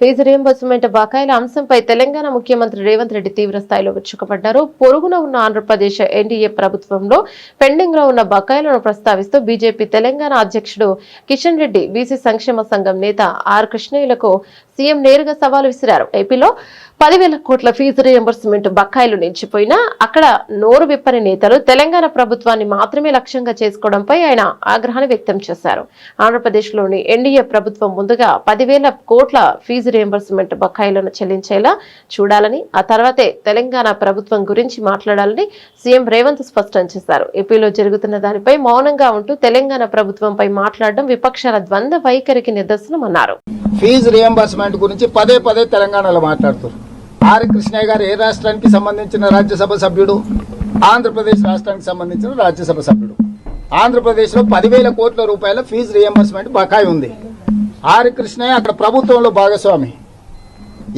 Fee reimbursement బకాయిల అంశంపై తెలంగాణ ముఖ్యమంత్రి రేవంత్ రెడ్డి తీవ్ర స్థాయిలో విరుచుకుపడ్డారు. పొరుగున ఉన్న ఆంధ్రప్రదేశ్ ఎన్డీఏ ప్రభుత్వంలో పెండింగ్ లో ఉన్న బకాయిలను ప్రస్తావిస్తూ బీజేపీ తెలంగాణ అధ్యక్షుడు కిషన్ రెడ్డి, బీసీ సంక్షేమ సంఘం నేత ఆర్ కృష్ణయ్యలకు సీఎం నేరుగా సవాల్ విసిరారు. ఏపీలో 10,000 కోట్ల ఫీజు రియంబర్స్మెంట్ బకాయిలు నిలిచిపోయినా అక్కడ నోరు విప్పని నేతలు తెలంగాణ ప్రభుత్వాన్ని మాత్రమే లక్ష్యంగా చేసుకోవడంపై ఆయన ఆగ్రహాన్ని వ్యక్తం చేశారు. ఆంధ్రప్రదేశ్లోని ఎన్డీఏ ప్రభుత్వం ముందుగా 10,000 కోట్ల ఫీజు రియంబర్స్మెంట్ బకాయిలను చెల్లించేలా చూడాలని, ఆ తర్వాతే తెలంగాణ ప్రభుత్వం గురించి మాట్లాడాలని సీఎం రేవంత్ స్పష్టం చేశారు. ఏపీలో జరుగుతున్న దానిపై మౌనంగా ఉంటూ తెలంగాణ ప్రభుత్వంపై మాట్లాడడం విపక్షాల ద్వంద్వ వైఖరికి నిదర్శనమన్నారు. ఫీజు రియంబర్స్మెంట్ గురించి పదే పదే తెలంగాణలో మాట్లాడుతారు. ఆర్ కృష్ణయ్య గారు ఏ రాష్ట్రానికి సంబంధించిన రాజ్యసభ సభ్యుడు? ఆంధ్రప్రదేశ్ రాష్ట్రానికి సంబంధించిన రాజ్యసభ సభ్యుడు. ఆంధ్రప్రదేశ్లో 10,000 కోట్ల రూపాయల ఫీజు రియంబర్స్మెంట్ బకాయి ఉంది. ఆర్ కృష్ణయ్య అక్కడ ప్రభుత్వంలో భాగస్వామి.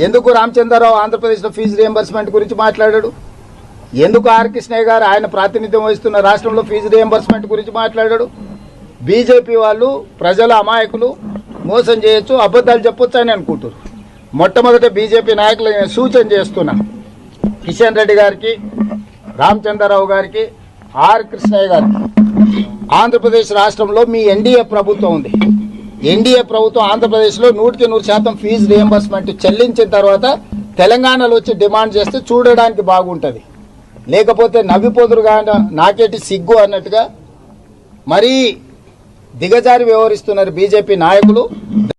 ఎందుకు రామచంద్రరావు ఆంధ్రప్రదేశ్లో ఫీజు రియంబర్స్మెంట్ గురించి మాట్లాడాడు? ఎందుకు ఆర్ కృష్ణయ్య గారు ఆయన ప్రాతినిధ్యం వహిస్తున్న రాష్ట్రంలో ఫీజు రియంబర్స్మెంట్ గురించి మాట్లాడాడు? బీజేపీ వాళ్ళు ప్రజల అమాయకులు, మోసం చేయొచ్చు, అబద్ధాలు చెప్పొచ్చు అని అనుకుంటారు. మొట్టమొదట బీజేపీ నాయకులు సూచన చేస్తున్నా, కిషన్ రెడ్డి గారికి, రామచంద్రరావు గారికి, ఆర్ కృష్ణయ్య గారికి, ఆంధ్రప్రదేశ్ రాష్ట్రంలో మీ ఎన్డీఏ ప్రభుత్వం ఉంది. ఎన్డీఏ ప్రభుత్వం ఆంధ్రప్రదేశ్లో 100% ఫీజు రియంబర్స్మెంట్ చెల్లించిన తర్వాత తెలంగాణలో వచ్చి డిమాండ్ చేస్తే చూడడానికి బాగుంటుంది. లేకపోతే నవ్విపోదురుగా నాకేటి సిగ్గు అన్నట్టుగా మరీ దిగజారి వ్యవహరిస్తున్నారు బీజేపీ నాయకులు.